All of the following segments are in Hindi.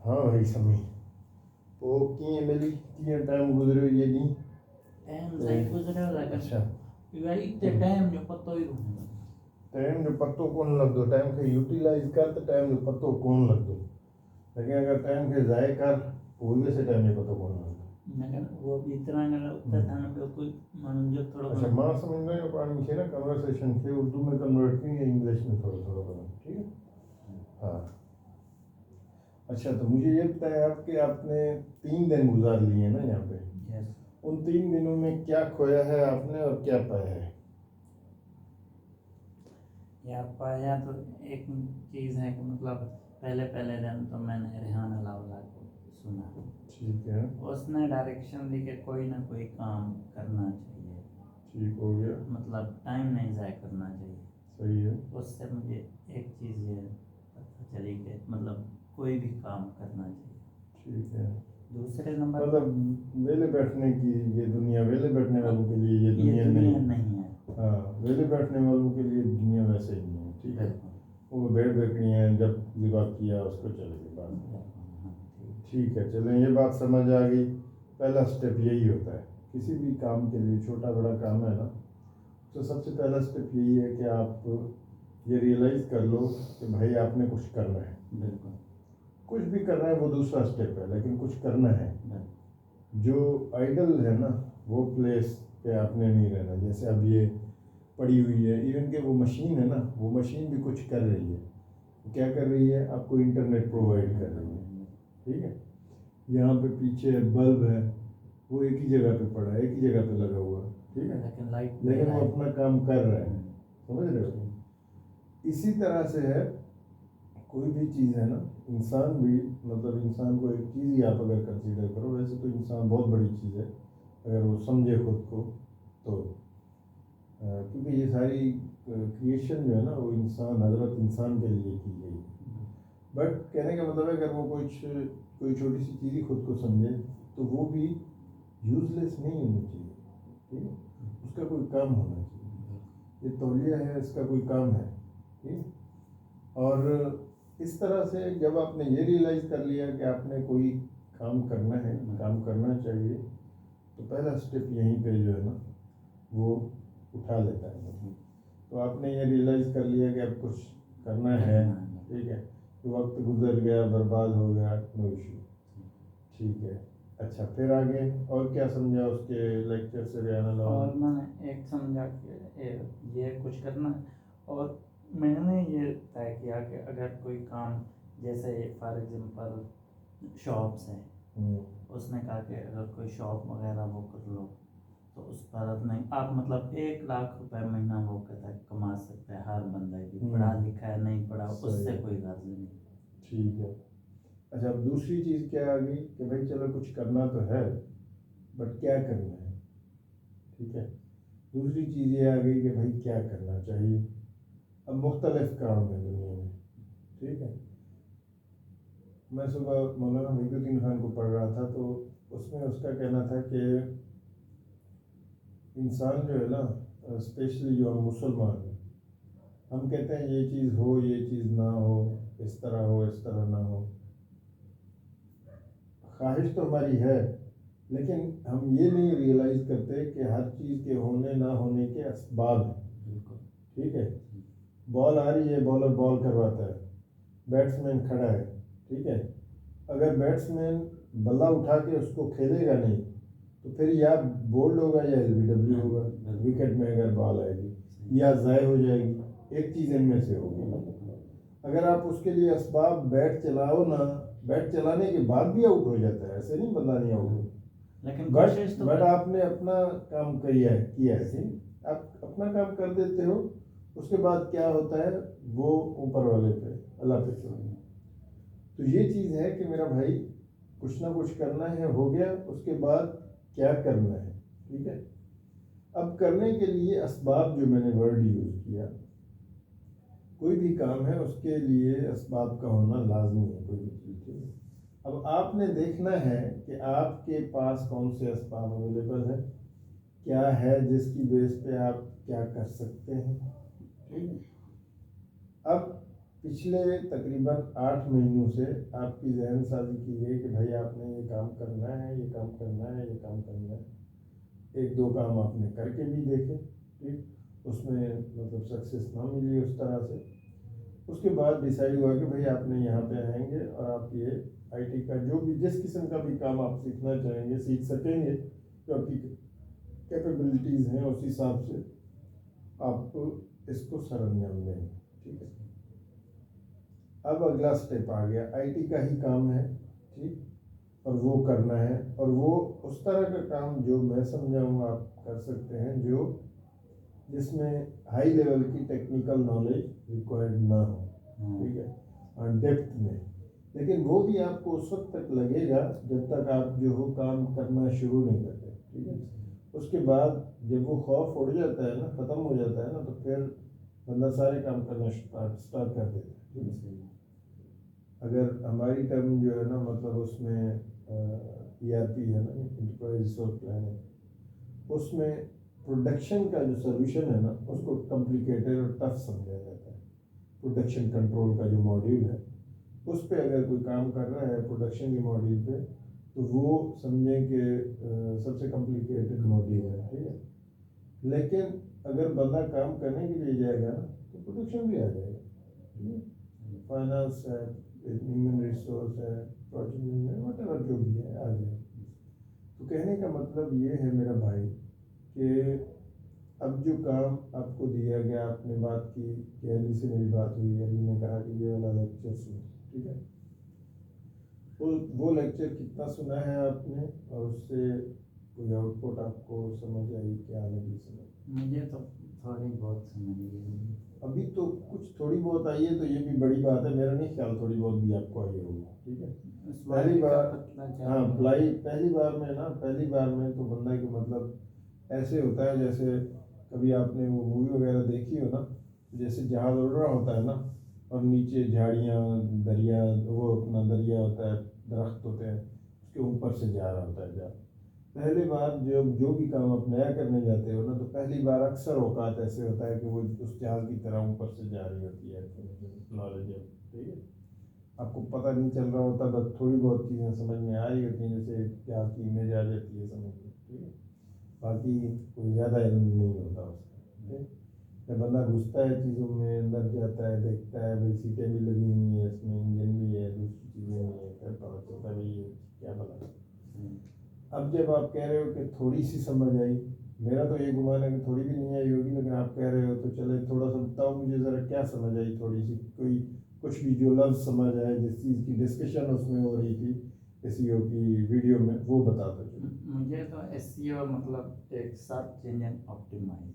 हाँ भाई समी पोइ कीअं मिली कीअं टाइम गुज़रियो इहे ॾींहुं? टाइम सही गुज़रियो लेकिन अच्छा इहा हिते टाइम जो पतो ई कोन्हे। टाइम जो पतो कोन लॻंदो, टाइम खे यूटिलाइज़ कर त टाइम जो पतो कोन लॻंदो, लेकिन अगर टाइम खे ज़ाय कर पोइ वैसे टाइम जो पतो कोन लॻंदो। लेकिन उहो ॿी तरह ॻाल्हि उते थाने ॿियो कोई माण्हुनि जो थोरो अच्छा मां सम्झंदो आहियां पाण खे न कन्वर्सेशन खे उर्दू में कन्वर्ट कयूं या इंग्लिश में थोड़ा थोड़ा करूं, ठीक है? हाँ अच्छा तो मुझे ये बताएं आप कि आपने 3 दिन गुजार लिए ना यहाँ पे, यस उन 3 दिनों में क्या खोया है आपने और क्या पाया है? या पाया तो एक चीज़ है कि मतलब पहले पहले दिन तो मैंने रेहान अलाउल्ला को सुना, ठीक है, उसने डायरेक्शन दी कि कोई ना कोई काम करना चाहिए, ठीक हो गया, मतलब टाइम नहीं ज़ाया करना चाहिए। सही है, उससे मुझे एक चीज़ ये पता चली कि मतलब कोई भी काम करना चाहिए। ठीक है। दूसरे नंबर मतलब वेले बैठने की ये दुनिया, वेले बैठने वालों के लिए ये दुनिया नहीं है। हाँ वेले बैठने वालों के लिए दुनिया वैसे ही नहीं है, ठीक है। वो भेड़ बकरियाँ जब ज़िबा किया उसको चले गए बात, ठीक है। चलें ये बात समझ आ गई। पहला स्टेप यही होता है किसी भी काम के लिए, छोटा बड़ा काम है ना, तो सबसे पहला स्टेप यही है कि आप ये रियलाइज़ कर लो कि भाई आपने कुछ करना है। बिल्कुल कुछ भी करना है वो दूसरा स्टेप है, लेकिन कुछ करना है। जो आइडल है ना वो प्लेस पे आपने नहीं रहना। जैसे अब ये पड़ी हुई है, इवन के वो मशीन है ना, वो मशीन भी कुछ कर रही है। क्या कर रही है? आपको इंटरनेट प्रोवाइड कर रही है, ठीक है। यहाँ पे पीछे बल्ब है, वो एक ही जगह पे पड़ा है, एक ही जगह पे लगा हुआ, ठीक है, लेकिन वो अपना काम कर रहा है, समझ रहे हो? इसी तरह से है कोई भी चीज़ है ना, इंसान भी, मतलब इंसान को एक चीज़ ही आप अगर कंसीडर करो, वैसे तो इंसान बहुत बड़ी चीज़ है अगर वो समझे खुद को तो, क्योंकि ये सारी क्रिएशन जो है ना वो इंसान, हजरत इंसान के लिए की गई है। बट कहने का मतलब है अगर वो कोई छोटी सी चीज़ ही खुद को समझे तो वो भी यूजलेस नहीं होनी चाहिए, ठीक है, उसका कोई काम होना चाहिए। ये तौलिया है, इसका कोई काम है, ठीक। और इस तरह से जब आपने ये रियलाइज़ कर लिया कि आपने कोई काम करना है, काम करना चाहिए, तो पहला स्टेप यहीं पे जो है ना वो उठा लेता है। तो आपने ये रियलाइज़ कर लिया कि अब कुछ करना है, ठीक है, तो वक्त गुजर गया, बर्बाद हो गया, नो इशू, ठीक है। अच्छा फिर आगे और क्या समझा उसके लेक्चर से रेहान? और मैंने एक समझा कि ये कुछ करना है, और मैंने ये तय किया कि अगर कोई काम, जैसे फॉर एग्जांपल शॉप्स है, उसने कहा कि अगर कोई शॉप वगैरह वो कर लो तो उस पर नहीं आप मतलब 1 लाख रुपए महीना वो कमा सकते हैं हर बंदा, भी पढ़ा लिखा है नहीं पढ़ा उससे कोई गर्ज नहीं, ठीक है। अच्छा अब दूसरी चीज़ क्या आ गई कि भाई चलो कुछ करना तो है बट क्या करना है, ठीक है। दूसरी चीज़ ये आ गई कि भाई क्या करना चाहिए। अब मुख्तलिफ काम है दुनिया में, ठीक है। मैं सुबह मौलाना वहीदुद्दीन खान को पढ़ रहा था तो उसमें उसका कहना था कि इंसान जो है ना, स्पेशली जो हम मुसलमान हैं, हम कहते हैं ये चीज़ हो, ये चीज़ ना हो, इस तरह हो, इस तरह ना हो। ख्वाहिश तो हमारी है, लेकिन हम ये नहीं रियलाइज़ करते कि हर चीज़ के होने ना होने के असबाब हैं, ठीक है। बॉल आ रही है, बॉलर बॉल करवाता है, बैट्समैन खड़ा है, ठीक है। अगर बैट्समैन बल्ला उठा के उसको खेलेगा नहीं तो फिर या बोल्ड होगा या एलबीडब्ल्यू होगा, विकेट में अगर बॉल आएगी या ज़ाय हो जाएगी, एक चीज़ इनमें से होगी। अगर आप उसके लिए असबाब बैट चलाओ ना, बैट चलाने के बाद भी आउट हो जाता है, ऐसे नहीं बंदा नहीं आउट हो, लेकिन बट आपने अपना काम किया है, आप अपना काम कर देते हो, उसके बाद क्या होता है वो ऊपर वाले पे, अल्लाह पे छोड़ना। तो ये चीज़ है कि मेरा भाई कुछ ना कुछ करना है, हो गया, उसके बाद क्या करना है, ठीक है। अब करने के लिए असबाब, जो मैंने वर्ड यूज़ किया, कोई भी काम है उसके लिए असबाब का होना लाजमी है, कोई भी चीज़ है। अब आपने देखना है कि आपके पास कौन से असबाब अवेलेबल है, क्या है जिसकी बेस पे आप क्या कर सकते हैं, ठीक है। अब पिछले तकरीबन 8 महीनों से आपकी जहन साजी की गई कि भाई आपने ये काम करना है, ये काम करना है, ये काम करना है। एक दो काम आपने करके भी देखे, ठीक, उसमें मतलब सक्सेस ना मिली उस तरह से। उसके बाद डिसाइड हुआ कि भाई आपने यहाँ पे आएंगे और आप ये आईटी का जो भी जिस किस्म का भी काम आप सीखना चाहेंगे सीख सकेंगे, जो आपकी कैपेबिलिटीज़ हैं उस हिसाब से आप इसको सरंजाम देंगे, ठीक है। अब अगला स्टेप आ गया, आईटी का ही काम है, ठीक, और वो करना है, और वो उस तरह का काम जो मैं समझाऊंगा आप कर सकते हैं, जो जिसमें हाई लेवल की टेक्निकल नॉलेज रिक्वायर्ड ना हो, ठीक है, और डेप्थ में। लेकिन वो भी आपको उस वक्त तक लगेगा जब तक आप जो हो काम करना शुरू नहीं करते, ठीक है। उसके बाद जब वो खौफ उड़ जाता है ना, ख़त्म हो जाता है ना, तो फिर बंदा सारे काम करना स्टार्ट कर देता है, ठीक है। अगर हमारी टर्म जो है ना, मतलब उसमें ERP है ना, एंटरप्राइज रिसोर्स प्लानिंग, उसमें प्रोडक्शन का जो सोल्यूशन है ना, उसको कॉम्प्लिकेटेड और टफ समझा जाता है। प्रोडक्शन कंट्रोल का जो मॉड्यूल है, उस पर अगर कोई काम कर रहा है प्रोडक्शन के मॉड्यूल पे, तो वो समझें कि सबसे कॉम्प्लिकेटेड मॉड्यूल है, ठीक है। लेकिन अगर बंदा काम करने के लिए जाएगा ना, तो प्रोडक्शन भी आ जाएगा, ठीक है। फाइनेंस है, ह्यूमन रिसोर्स है, प्रोजेक्ट मैनेजमेंट, वटेवर जो भी है आ जाए। तो कहने का मतलब ये है मेरा भाई कि अब जो काम आपको दिया गया, आपने बात की कि अली से मेरी बात हुई, अली ने कहा कि ये वाला लेक्चर सुनो, ठीक है। वो लेक्चर कितना सुना है आपने, और उससे कोई आउटपुट आपको समझ आई, क्या लगी समझ? मुझे तो थोड़ी बहुत समझ गई। अभी तो कुछ थोड़ी बहुत आई है, तो ये भी बड़ी बात है। मेरा नहीं ख्याल थोड़ी बहुत भी आपको आई होगी, ठीक है। पहली बार, हाँ, पहली बार में तो बंदा के मतलब ऐसे होता है जैसे कभी आपने वो मूवी वगैरह देखी हो ना, जैसे जहाज उड़ रहा होता है ना, और नीचे झाड़ियाँ, दरिया, वो अपना दरिया होता है, दरख्त होते हैं, उसके ऊपर से जा रहा होता है जहाज। पहली बार जब जो भी काम आप नया करने जाते हो ना, तो पहली बार अक्सर औकात ऐसे होता है कि वो उस जहाज की तरह ऊपर से जा रही होती है नॉलेज, ठीक है। आपको पता नहीं चल रहा होता, बस थोड़ी बहुत चीज़ें समझ में आ रही होती हैं, जैसे जहाज की इमेज आ जाती है समझ में, ठीक है। बाकी कोई ज़्यादा इल्म नहीं होता उसका, ठीक है। जब बंदा घुसता है चीज़ों में, अंदर जाता है, देखता है भाई सीटें भी लगी हुई हैं, इसमें इंजन भी है, दूसरी चीज़ें भी हैं, फिर पता चलता है भाई ये क्या बना। अब जब आप कह रहे हो कि थोड़ी सी समझ आई, मेरा तो ये गुमान है कि थोड़ी भी नहीं आई होगी, लेकिन आप कह रहे हो तो चले थोड़ा सा बताओ मुझे ज़रा क्या समझ आई थोड़ी सी, कोई कुछ भी जो लफ्ज़ समझ आए, जिस चीज़ की डिस्कशन उसमें हो रही थी SEO की वीडियो में, वो बता दो। मुझे तो SEO मतलब एक सर्च इंजन ऑप्टिमाइज,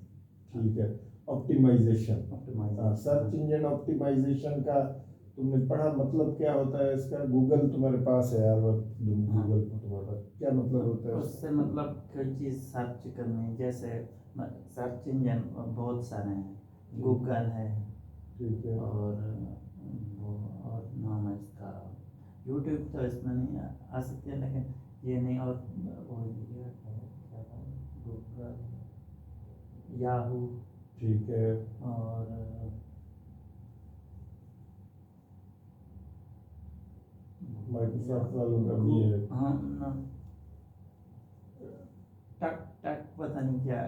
ठीक है, optimisation. Optimisation, search engine optimisation का तुमने पढ़ा, मतलब क्या होता है इसका? गूगल तुम्हारे पास है यार, गूगल तुम्हारे पास, क्या मतलब होता है उससे मतलब कोई चीज़ सर्च करनी, जैसे सर्च इंजन बहुत सारे हैं, गूगल है, ठीक है, और वो और नाम है इसका, यूट्यूब तो इसमें नहीं आ सकती है, लेकिन ये नहीं, और वो ये है क्या था, गूगल, याहू, ठीक है, और माइक्रोसॉफ्ट वालों का भी है। हाँ ना, टक टक पता नहीं क्या,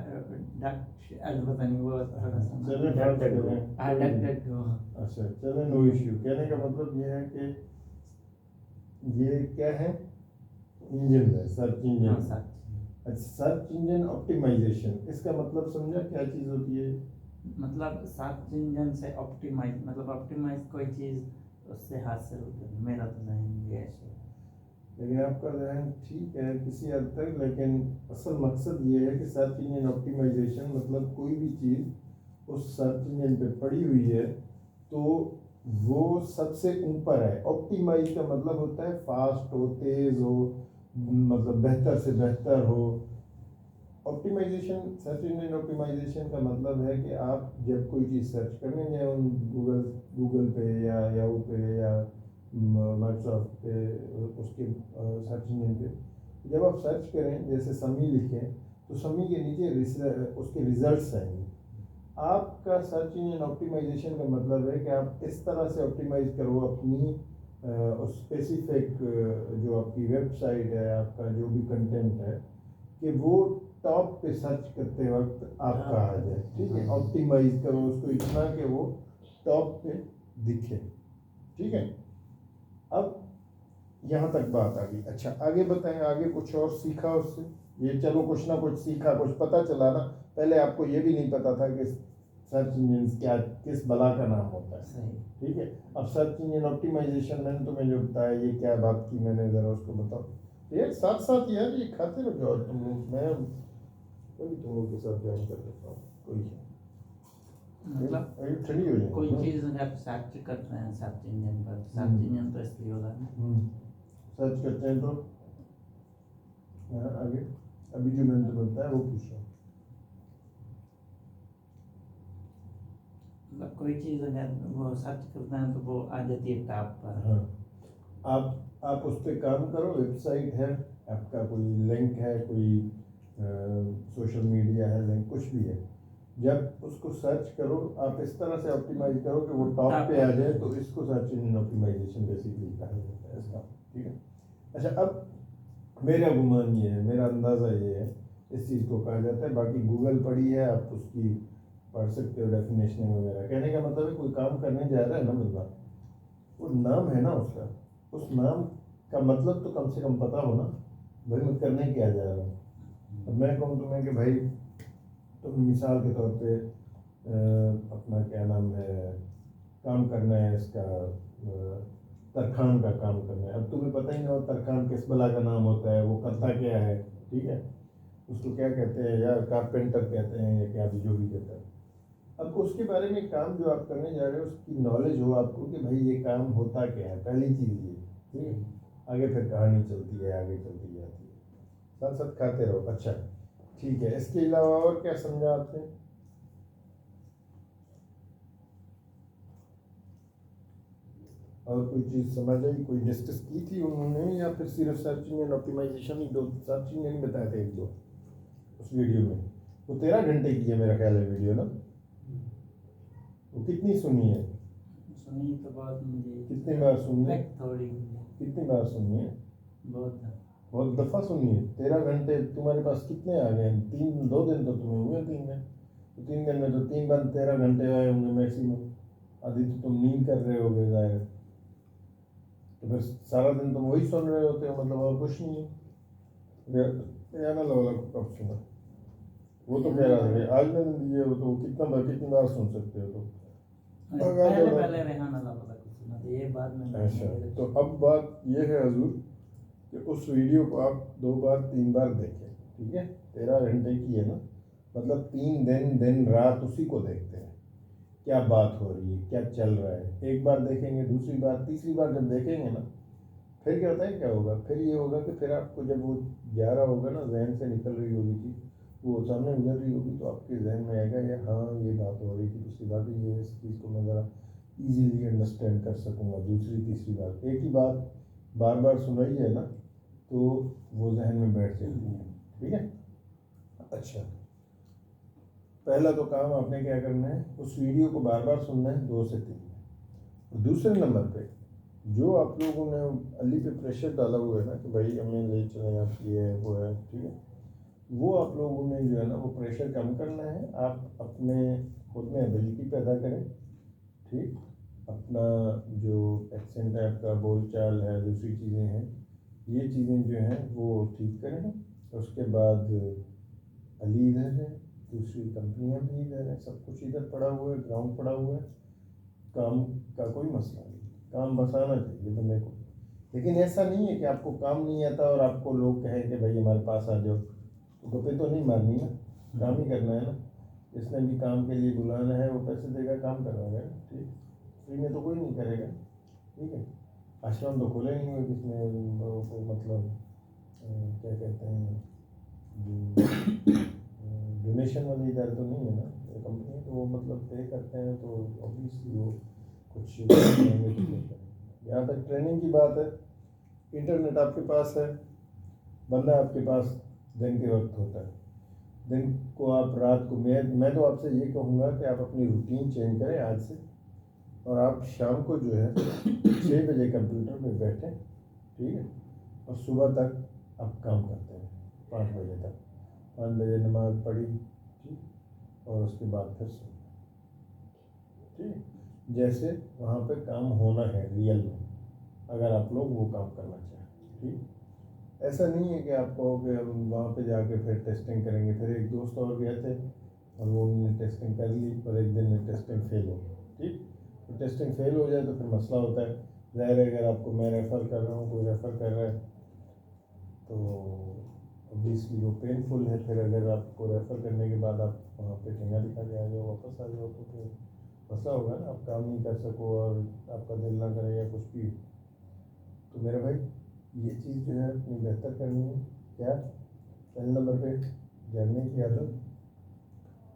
डक पता नहीं, वो थोड़ा सा चले बात करें। हाँ, डक डक गो। अच्छा चले, नो इश्यू। कहने का मतलब ये है कि ये क्या है, इंजन है, सर्च हाँ, इंजन। सर्च, अच्छा, सर्च इंजन ऑप्टिमाइजेशन, इसका मतलब समझा क्या चीज़ होती है? मतलब सर्च इंजन से ऑप्टिमाइज, मतलब ऑप्टिमाइज कोई चीज़ उससे हासिल होती है, मेरा तो नहीं ये ऐसे। लेकिन आपका जहन ठीक है किसी हद तक, लेकिन असल मकसद ये है कि सर्च इंजन ऑप्टिमाइजेशन मतलब कोई भी चीज़ उस सर्च इंजन पे पड़ी हुई है तो वो सबसे ऊपर है। ऑप्टिमाइज का मतलब होता है फास्ट हो, तेज़ हो, मतलब बेहतर से बेहतर हो। ऑप्टिमाइजेशन, सर्च इंजन ऑप्टिमाइजेशन का मतलब है कि आप जब कोई चीज़ सर्च करने जाए उन गूगल पे या याहू पे या माइक्रोसॉफ्ट पे, उसके सर्च इंजन पे जब आप सर्च करें, जैसे समी लिखें तो समी के नीचे उसके रिजल्ट्स आएंगे। आपका सर्च इंजन ऑप्टिमाइजेशन का मतलब है कि आप इस तरह से ऑप्टिमाइज करो अपनी स्पेसिफिक जो आपकी वेबसाइट है, आपका जो भी कंटेंट है, कि वो टॉप पे सर्च करते वक्त आपका आ जाए। ठीक है, ऑप्टिमाइज करो उसको इतना कि वो टॉप पे दिखे। ठीक है, अब यहाँ तक बात आ गई। अच्छा, आगे बताएं, आगे कुछ और सीखा उससे? ये चलो कुछ ना कुछ सीखा, कुछ पता चला ना। पहले आपको ये भी नहीं पता था कि सर्च इंजन क्या, किस बला का नाम होता है। सही। ठीक है, अब सर्च इंजन ऑप्टिमाइजेशन मैंने तुम्हें जो बताया, ये क्या बात की मैंने, ज़रा उसको बताओ यार। साथ साथ यार ये खाते रहो और तुम लोग, मैं कभी तुम लोग के साथ ज्वाइन कर लेता हूँ। कोई मतलब ठंडी हो जाए कोई चीज़ अगर सर्च करते हैं सर्च इंजन पर, सर्च इंजन तो इसलिए होता है सर्च करते हैं तो आगे अभी जो मैंने तो बताया वो पूछो। मतलब कोई चीज़ अगर वो सर्च करते हैं तो वो आ जाती है टॉप पर। हाँ, आप उस पर काम करो। वेबसाइट है आपका, कोई लिंक है, कोई सोशल मीडिया है लिंक, कुछ भी है, जब उसको सर्च करो आप इस तरह से ऑप्टिमाइज करो कि वो टॉप पे आ जाए, तो इसको सर्च इंजन ऑप्टिमाइजेशन बेसिकली कहा जाता है इसका। ठीक है, अच्छा, अब मेरा गुमान ये है, मेरा अंदाज़ा ये है, इस चीज़ को कहा जाता है। बाकी गूगल पढ़ी है, आप उसकी पढ़ सकते हो डेफिनेशन वगैरह। कहने का मतलब है कोई काम करने जा रहा है ना बंदा, वो नाम है ना उसका, उस नाम का मतलब तो कम से कम पता हो ना, भाई मैं करने क्या जा रहा हूँ। अब मैं कहूँ तुम्हें कि भाई तुम मिसाल के तौर पे अपना क्या नाम है, काम करना है इसका, तरखान का काम करना है। अब तुम्हें पता ही ना हो तरखान किस बला का नाम होता है, वो करता क्या है। ठीक है, उसको क्या कहते हैं, या कारपेंटर कहते हैं, या क्या भी जो भी कहते हैं। अब उसके बारे में काम जो आप करने जा रहे हो उसकी नॉलेज हो आपको कि भाई ये काम होता क्या है, पहली चीज़ ये। ठीक है, आगे फिर कहानी चलती है, आगे चलती जाती है, साथ साथ खाते रहो। अच्छा ठीक है, इसके अलावा और क्या समझा आपने? और कोई चीज़ समझ आई, कोई डिस्कस की थी उन्होंने, या फिर सिर्फ सर्च इंजन ऑप्टिमाइजेशन ही, दो सर्च इंजन ही बताए थे एक दो उस वीडियो में? वो 13 घंटे की है मेरा ख्याल है वीडियो ना। वो कितनी सुनी है? सुनी तो बहुत, मुझे कितनी बार सुनी है? थोड़ी। कितनी बार सुनी है? बहुत दफ़ा सुनी है। 13 घंटे तुम्हारे पास कितने आ गए? 2 दिन तो तुम्हें हुए, 3 दिन तो 3 दिन में तो 3 बार 13 घंटे आए होंगे मैक्सिमम। आधी तो तुम नींद कर रहे होगे जाहिर, तो फिर सारा दिन तुम वही सुन रहे होते हो, मतलब और कुछ नहीं है। ना लोग कब सुना, वो तो कह रहा था आज मैंने दिए हो, तो कितनी बार सुन सकते हो? तो पहले रेहान अल्लाह वाला को सुना था, ये बाद में। अच्छा, तो अब बात ये है हजूर कि उस वीडियो को आप 2 बार 3 बार देखें। ठीक है, 13 घंटे की है ना, मतलब 3 दिन दिन रात उसी को देखते हैं, क्या बात हो रही है, क्या चल रहा है। एक बार देखेंगे, दूसरी बार, तीसरी बार जब देखेंगे ना, फिर क्या होता है, क्या होगा, फिर ये होगा कि फिर आपको जब वो जा रहा होगा ना, जहन से निकल रही होगी चीज़, वो सामने गुजर रही होगी, तो आपके जहन में आएगा यार हाँ ये बात हो रही थी, पिछली बार भी ये, इस चीज़ को मैं ज़रा ईजीली अंडरस्टैंड कर सकूँगा। दूसरी तीसरी बार एक ही बात बार बार सुनाई है ना, तो वो जहन में बैठ जाती है। ठीक है, अच्छा, पहला तो काम आपने क्या करना है, उस वीडियो को बार बार सुनना है 2 से 3। दूसरे नंबर पे जो आप लोगों ने अली पे प्रेशर डाला हुआ है ना कि भाई हमें ले चलें, आप ये है वो है, ठीक है, वो आप लोगों ने जो है ना वो प्रेशर कम करना है। आप अपने खुद में एबिलिटी पैदा करें। ठीक, अपना जो एक्सेंट है, आपका बोल चाल है, दूसरी चीज़ें हैं, ये चीज़ें जो हैं वो ठीक करें। उसके बाद अली इधर है, दूसरी कंपनियां भी इधर है, सब कुछ इधर पड़ा हुआ है, ग्राउंड पड़ा हुआ है, काम का कोई मसला नहीं, काम बस आना चाहिए बंदे को। लेकिन ऐसा नहीं है कि आपको काम नहीं आता और आपको लोग कहें कि भाई हमारे पास आ जाओ, तो गप्पे तो नहीं मारनी ना, काम ही करना है ना। जिसने भी काम के लिए बुलाना है वो पैसे देगा, काम करवाएगा। ठीक, फ्री में तो कोई नहीं करेगा। ठीक है, आश्रम तो खोले नहीं हुए किसने, वो मतलब क्या कहते हैं, डोनेशन वाले इधर तो नहीं है ना कंपनी, तो वो मतलब पे करते हैं, तो ऑब्वियसली वो कुछ देंगे तो क्या करें। यहाँ तक ट्रेनिंग की बात है, इंटरनेट आपके पास है, बंदा आपके पास दिन के वक्त होता है, दिन को आप रात को, मैं तो आपसे ये कहूँगा कि आप अपनी रूटीन चेंज करें आज से, और आप शाम को जो है 6 बजे कंप्यूटर पे बैठें, ठीक है, और सुबह तक आप काम करते हैं 5 बजे तक। 5 बजे नमाज़ पढ़ी, ठीक, और उसके बाद फिर सो, ठीक, जैसे वहाँ पे काम होना है रियल में, अगर आप लोग वो काम करना चाहें, ठीक। ऐसा नहीं है कि आप कहो कि हम वहाँ पे जाके फिर टेस्टिंग करेंगे। फिर एक दोस्त और गए थे और वो उन्होंने टेस्टिंग कर ली, और एक दिन में टेस्टिंग फेल हो गई, ठीक। तो टेस्टिंग फेल हो जाए तो फिर मसला होता है। ज़ाहिर है अगर आपको मैं रेफ़र कर रहा हूँ, कोई रेफ़र कर रहा है, तो ऑब्वियसली वो पेनफुल है। फिर अगर आपको रेफ़र करने के बाद आप वहाँ पे ठेंगा दिखा के आ जाओ, वापस आ जाओ, तो फिर मसला होगा ना, आप काम नहीं कर सको और आपका दिल ना करे या कुछ भी। तो मेरे भाई ये चीज़ जो है अपनी बेहतर करनी है। क्या? पहले नंबर पे जगने की आदत,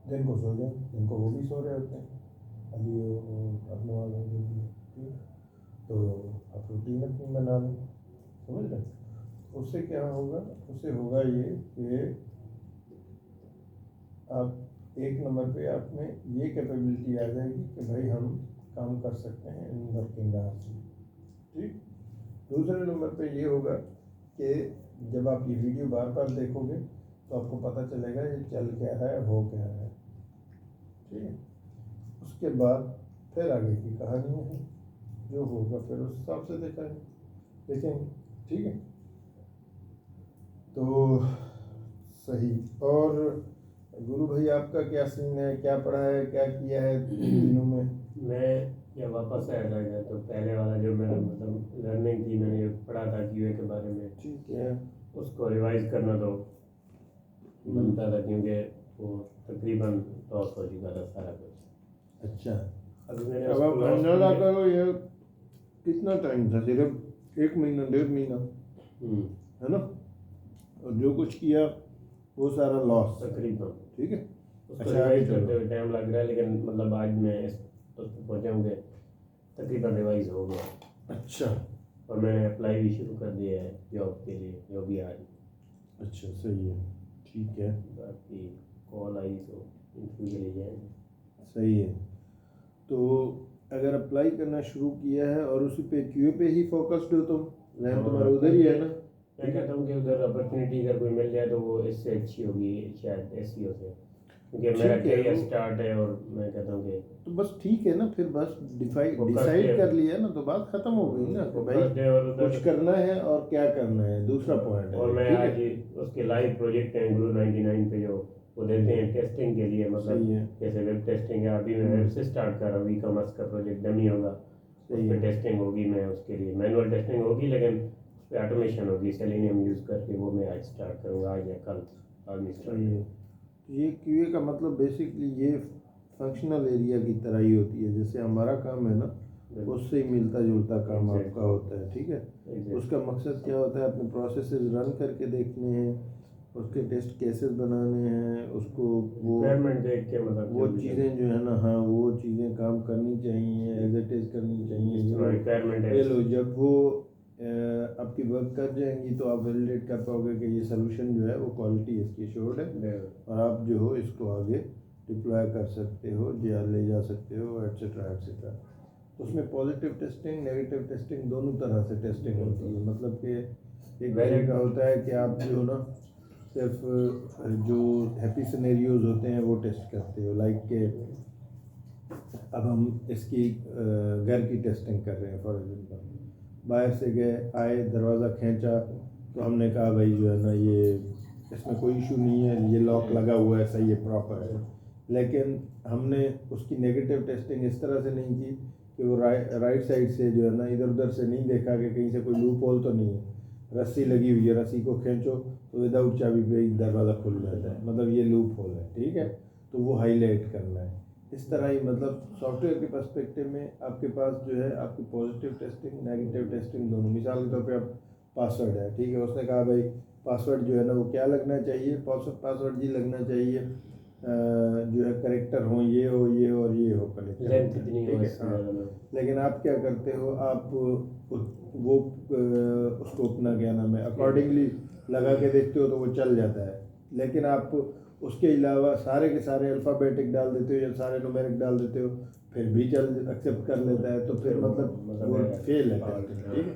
दिन को सो जाओ, दिन को वो भी सो रहे होते हैं, अभी अपने वालों के लिए, ठीक। तो आप रूटीन अपनी बना लो, समझ रहे। उससे क्या होगा? उससे होगा ये कि आप एक नंबर पे आप में ये कैपेबिलिटी आ जाएगी कि भाई हम काम कर सकते हैं इन वर्किंग आवर्स में, ठीक। दूसरे नंबर पे ये होगा कि जब आप ये वीडियो बार बार देखोगे तो आपको पता चलेगा ये चल क्या रहा है, हो क्या रहा है, ठीक है। उसके बाद फिर आगे की कहानी है, जो होगा फिर उस हिसाब से देखेंगे, ठीक है। तो सही। और गुरु भाई आपका क्या सीन है, क्या पढ़ा है, क्या किया है इन दिनों में? मैं जब वापस आया था तो पहले वाला जो मैंने मतलब लर्निंग की, मैंने पढ़ा था क्यूए के बारे में, ठीक है। उसको रिवाइज करना तो बनता था, क्योंकि वो तकरीबन लॉस हो चुका था सारा कुछ। अच्छा, अभी मैंने अब उसको आप loss अंदाजा किया। करो ये कितना टाइम था, सिर्फ 1 महीना 1.5 महीना, है ना, और जो कुछ किया वो सारा लॉस, तकरीबन ठीक है। उसको अच्छा, रिवाइज आगे करते चलो। हुए टाइम लग रहा है, लेकिन मतलब आज मैं इस उस पर पहुँचे होंगे, तकरीबन रिवाइज हो गया। अच्छा और मैंने अप्लाई भी शुरू कर दिया है जॉब के लिए, जो भी आज। अच्छा, सही है, ठीक है, बाकी कॉल आई तो इंटरव्यू के लिए जाएंगे। सही है। तो अगर अप्लाई करना शुरू किया है और उसी पे क्यूए पे ही फोकस्ड हो तुम, जहन तुम्हारा उधर ही है ना? मैं कहता हूँ कि उधर अपॉर्चुनिटी अगर कोई मिल जाए तो वो इससे अच्छी होगी शायद एसईओ से, क्योंकि मेरा ठीक है, करियर वो स्टार्ट है। और मैं कहता हूँ कि तो बस ठीक है ना, फिर बस वो डिसाइड करते कर हैं। लिया ना, तो बात खत्म हो गई ना कि वो भाई करते हैं और उधर कुछ करना है और क्या करना है, दूसरा पॉइंट और है, मैं ठीक आज है। उसके लाइव प्रोजेक्ट हैं गुरु 99 पे, जो वो देते हैं टेस्टिंग के लिए, मतलब सही है, जैसे वेब टेस्टिंग है। अभी मैं वेब से स्टार्ट कर रहा हूँ, ई कॉमर्स का प्रोजेक्ट डमी होगा, उस सही पर है, टेस्टिंग होगी। मैं उसके लिए मैनुअल टेस्टिंग होगी, लेकिन उस पर ऑटोमेशन होगी सेलेनियम यूज़ करके। वो मैं आज स्टार्ट करूँगा, आज या कल आदमी स्टार्ट सही है। तो ये क्यूए का मतलब बेसिकली ये फंक्शनल एरिया की तरह ही होती है, जैसे हमारा काम है ना, उससे ही मिलता जुलता काम आपका होता है, ठीक है। उसका मकसद क्या होता है? अपने प्रोसेसेस रन करके देखने हैं, उसके टेस्ट केसेस बनाने हैं, उसको वो रिक्वायरमेंट देख के मतलब वो चीज़ें जो है ना, हाँ, वो चीज़ें काम करनी चाहिए, एज इट इज़ करनी चाहिए। रिक्वायरमेंट ये है। लो, जब वो आपकी वर्क कर जाएंगी तो आप वैलिडेट कर पाओगे कि ये सोल्यूशन जो है वो क्वालिटी इसकी एश्योर्ड है, और आप जो हो इसको आगे डिप्लॉय कर सकते हो या ले जा सकते हो, एट्सेट्रा एट्सेट्रा। उसमें पॉजिटिव टेस्टिंग, नेगेटिव टेस्टिंग, दोनों तरह से टेस्टिंग होती है। मतलब कि एक तरीका होता है कि आप जो ना सिर्फ जो हैप्पी सिनेरियोज होते हैं वो टेस्ट करते हो, लाइक के अब हम इसकी घर की टेस्टिंग कर रहे हैं। फॉर एग्जाम्पल बाहर से गए, आए, दरवाज़ा खींचा, तो हमने कहा भाई जो है ना ये इसमें कोई इशू नहीं है, ये लॉक लगा हुआ है, सही है, प्रॉपर है। लेकिन हमने उसकी नेगेटिव टेस्टिंग इस तरह से नहीं की कि वो राइट साइड से जो है ना इधर उधर से नहीं देखा कि कहीं से कोई लूप होल तो नहीं है, रस्सी लगी हुई है, रस्सी को खींचो तो विदाउट चाबी पे ही दरवाज़ा खुल जाता है, मतलब ये लूप होल है, ठीक है। तो वो हाईलाइट करना है। इस तरह ही मतलब सॉफ्टवेयर के पर्सपेक्टिव में आपके पास जो है आपकी पॉजिटिव टेस्टिंग, नेगेटिव टेस्टिंग दोनों। मिसाल के तौर पे आप पासवर्ड है, ठीक है, उसने कहा भाई पासवर्ड जो है ना वो क्या लगना चाहिए, पासवर्ड जी लगना चाहिए जो है करेक्टर हो, ये हो, ये हो और ये हो, करेक्टर, ठीक है, हाँ। लेकिन आप क्या करते हो, आप वो उसको अपना क्या नाम है अकॉर्डिंगली लगा के देखते हो तो वो चल जाता है। लेकिन आप उसके अलावा सारे के सारे अल्फ़ाबेटिक डाल देते हो या सारे न्यूमेरिक डाल देते हो, फिर भी चल एक्सेप्ट कर लेता है, तो फिर मतलब वो फेल है टेस्टिंग। ठीक है,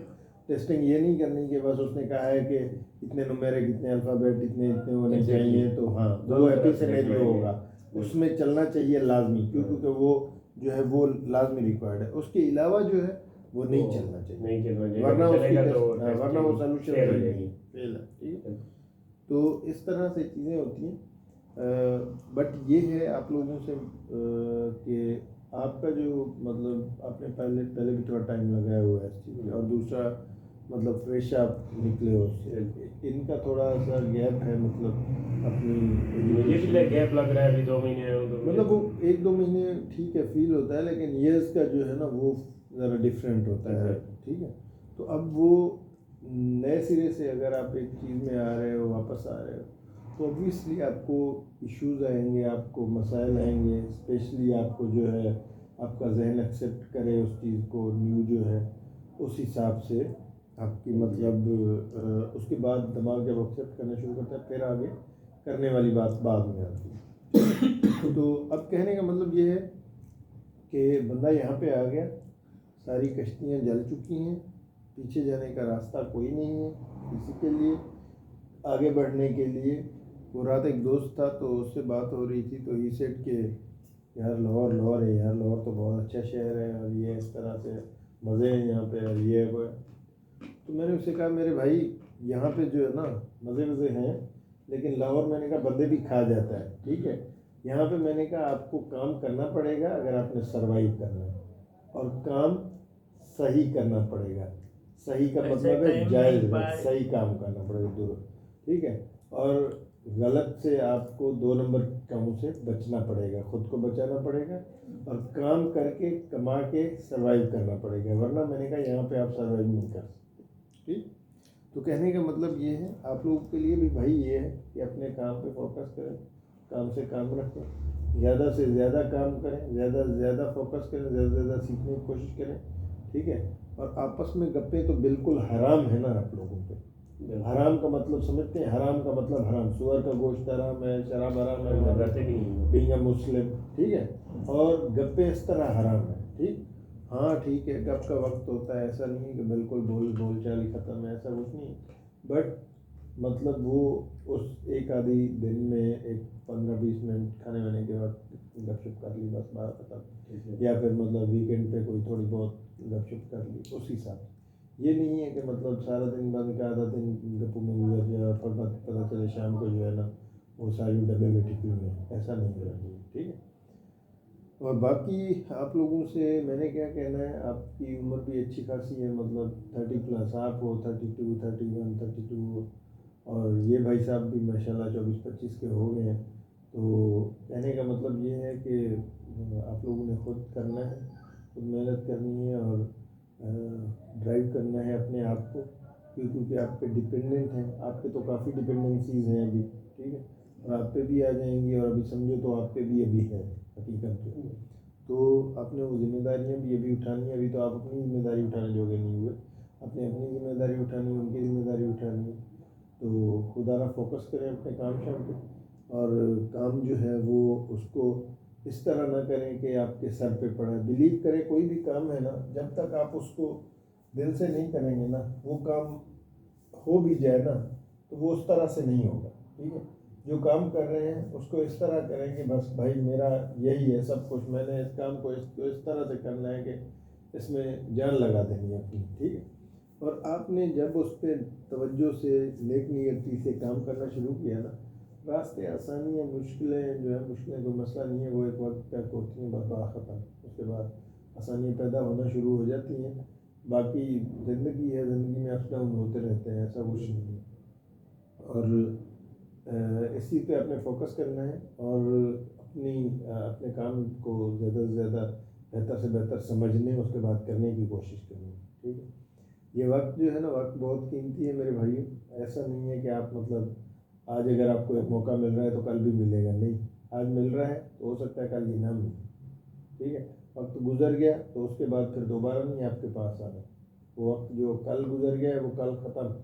टेस्टिंग ये नहीं करनी कि बस उसने कहा है कि इतने न्यूमेरिक, इतने अल्फ़ाबेट, इतने इतने होने चाहिए, तो हाँ वो एफिशिएंटली होगा, उसमें चलना चाहिए लाजमी, क्योंकि वो जो है वो लाजमी रिक्वायर्ड है। उसके अलावा जो है वो नहीं चलना चाहिए, वरना उसकी वरना वो सोल्यूशन फेल है। ठीक है, तो इस तरह से चीज़ें होती हैं। बट ये है आप लोगों से कि आपका जो मतलब आपने पहले पहले भी थोड़ा टाइम लगाया हुआ है इस चीज़ में, और दूसरा मतलब फ्रेश आप निकले हो उससे, इनका थोड़ा सा गैप है, मतलब मुझे भी अपनी गैप लग रहा है अभी 2 महीने मतलब वो 1-2 महीने ठीक है फील होता है, लेकिन ईयर्स का जो है ना वो ज़रा डिफरेंट होता है। ठीक है, तो अब वो नए सिरे से अगर आप एक चीज़ में आ रहे हो, वापस आ रहे हो, तो ऑब्वियसली आपको इश्यूज आएंगे, आपको मसाइल आएंगे, स्पेशली आपको जो है आपका जहन एक्सेप्ट करे उस चीज़ को, न्यू जो है उस हिसाब से आपकी मतलब उसके बाद दिमाग जब एक्सेप्ट करना शुरू करता है, फिर आगे करने वाली बात बाद में आती है। तो अब कहने का मतलब ये है कि बंदा यहाँ पे आ गया, सारी कश्तियाँ जल चुकी हैं, पीछे जाने का रास्ता कोई नहीं है किसी के लिए आगे बढ़ने के लिए। वो रात एक दोस्त था तो उससे बात हो रही थी, तो ही सेड के यार लाहौर है यार, लाहौर तो बहुत अच्छा शहर है और ये इस तरह से मज़े हैं यहाँ पे और ये है वो है। तो मैंने उससे कहा मेरे भाई यहाँ पे जो है ना मज़े हैं, लेकिन लाहौर मैंने कहा बंदे भी खा जाता है। ठीक है, यहाँ पे मैंने कहा आपको काम करना पड़ेगा अगर आपने सरवाइव करना है, और काम सही करना पड़ेगा। सही का मतलब है जायज़, सही काम करना पड़ेगा दूर। ठीक है, और गलत से आपको 2 नंबर कामों से बचना पड़ेगा, ख़ुद को बचाना पड़ेगा और काम करके कमा के सर्वाइव करना पड़ेगा, वरना मैंने कहा यहाँ पे आप सर्वाइव नहीं कर सकते। ठीक, तो कहने का मतलब ये है आप लोगों के लिए भी भाई ये है कि अपने काम पे फोकस करें, काम से काम रखें, ज़्यादा से ज़्यादा काम करें, ज़्यादा से ज़्यादा फोकस करें, ज़्यादा से ज़्यादा सीखने की कोशिश करें। ठीक है, और आपस में गप्पे तो बिल्कुल हराम है ना आप लोगों पे। हराम का मतलब समझते हैं, हराम का मतलब हराम, सुअर का गोश्त हराम है, शराब हराम है, बीइंग अ मुस्लिम। ठीक है, और गप्पे इस तरह हराम है। ठीक, हाँ ठीक है, गप का वक्त होता है, ऐसा नहीं है कि बिल्कुल बोल चाल ही ख़त्म है, ऐसा कुछ नहीं। बट मतलब वो उस एक आधी दिन में एक 15-20 मिनट खाने वाने के वक्त गपशप कर ली, बस बात खत्म। या फिर मतलब वीकेंड पे कोई थोड़ी बहुत गपशप कर ली उस हिसाब से। ये नहीं है कि मतलब सारा दिन बंद का आधा दिन गप्पू में गुजर जाए और फिर पता चले शाम को जो है ना वो सारी डब्बे में टिकी हुई है, ऐसा नहीं होना चाहिए। ठीक है, और बाकी आप लोगों से मैंने क्या कहना है, आपकी उम्र भी अच्छी खासी है, मतलब 30+ आप हो, 32, 31, 32, और ये भाई साहब भी माशाल्लाह 24-25 के हो गए हैं। तो कहने का मतलब ये है कि आप लोगों ने खुद करना है, खुद मेहनत करनी है और ड्राइव करना है अपने आप को, क्योंकि आप पे डिपेंडेंट हैं, आप पे तो काफ़ी डिपेंडेंसीज हैं अभी। ठीक है, और आप पे भी आ जाएंगी, और अभी समझो तो आप पे भी अभी है हकीकत में। तो आपने वो जिम्मेदारियाँ भी अभी उठानी है, अभी तो आप अपनी जिम्मेदारी उठाने जोगे नहीं हुए, अपनी जिम्मेदारी उठानी है, उनकी जिम्मेदारी उठानी है। तो खुदारा फोकस करें अपने काम शाम पे, और काम जो है वो उसको इस तरह ना करें कि आपके सर पे पड़े। बिलीव करें कोई भी काम है ना, जब तक आप उसको दिल से नहीं करेंगे ना, वो काम हो भी जाए ना तो वो उस तरह से नहीं होगा। ठीक है, जो काम कर रहे हैं उसको इस तरह करें कि बस भाई मेरा यही है सब कुछ, मैंने इस काम को इस तरह से करना है कि इसमें जान लगा देनी है अपनी। ठीक है, और आपने जब उस पर तवज्जो से नेक नियती से काम करना शुरू किया ना, रास्ते आसानी है, मुश्किलें जो है मुश्किलें कोई मसला नहीं है, वो एक वक्त तक होती हैं, बस ख़त्म, उसके बाद आसानियाँ पैदा होना शुरू हो जाती हैं। बाकी ज़िंदगी है, ज़िंदगी में अप डाउन होते रहते हैं, ऐसा कुछ नहीं है। और इसी पे अपने फोकस करना है और अपने काम को ज़्यादा से ज़्यादा बेहतर से बेहतर समझने उसके बाद करने की कोशिश करनी है। ठीक है, ये वक्त जो है ना, वक्त बहुत कीमती है मेरे भाइयों। ऐसा नहीं है कि आप मतलब आज अगर आपको एक मौका मिल रहा है तो कल भी मिलेगा, नहीं, आज मिल रहा है तो हो सकता है कल ये ना मिले। ठीक है, वक्त गुजर गया तो उसके बाद फिर दोबारा नहीं आपके पास आना। वो वक्त जो कल गुजर गया है वो कल ख़त्म,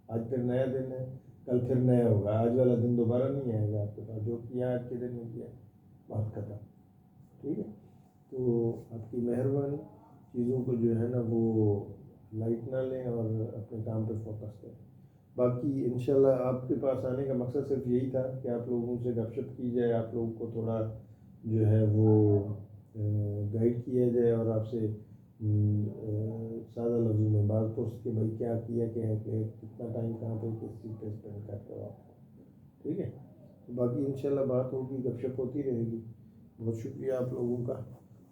आज फिर नया दिन है, कल फिर नया होगा, आज वाला दिन दोबारा नहीं आएगा आपके पास, जो किया आज के दिन में किया, बात खत्म। ठीक है, तो आपकी मेहरबानी, चीज़ों को जो है ना वो लाइट ना लें और अपने काम पे फोकस करें। बाकी इंशाल्लाह आपके पास आने का मकसद सिर्फ यही था कि आप लोगों से गपशप की जाए, आप लोगों को थोड़ा जो है वो गाइड किया जाए और आपसे सादा लफ्ज़ों में बात पोस्ट कि भाई क्या किया, क्या है, कितना टाइम कहाँ पे किस चीज़ पे स्पेंड कर रहे हो आप। ठीक है, तो बाकी इंशाल्लाह बात होगी, गपशप होती रहेगी। बहुत शुक्रिया आप लोगों का,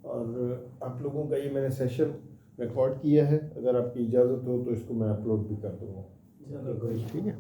और आप लोगों का ये मैंने सेशन रिकॉर्ड किया है, अगर आपकी इजाज़त हो तो इसको मैं अपलोड भी कर दूँगा। चलो कोई ठीक है।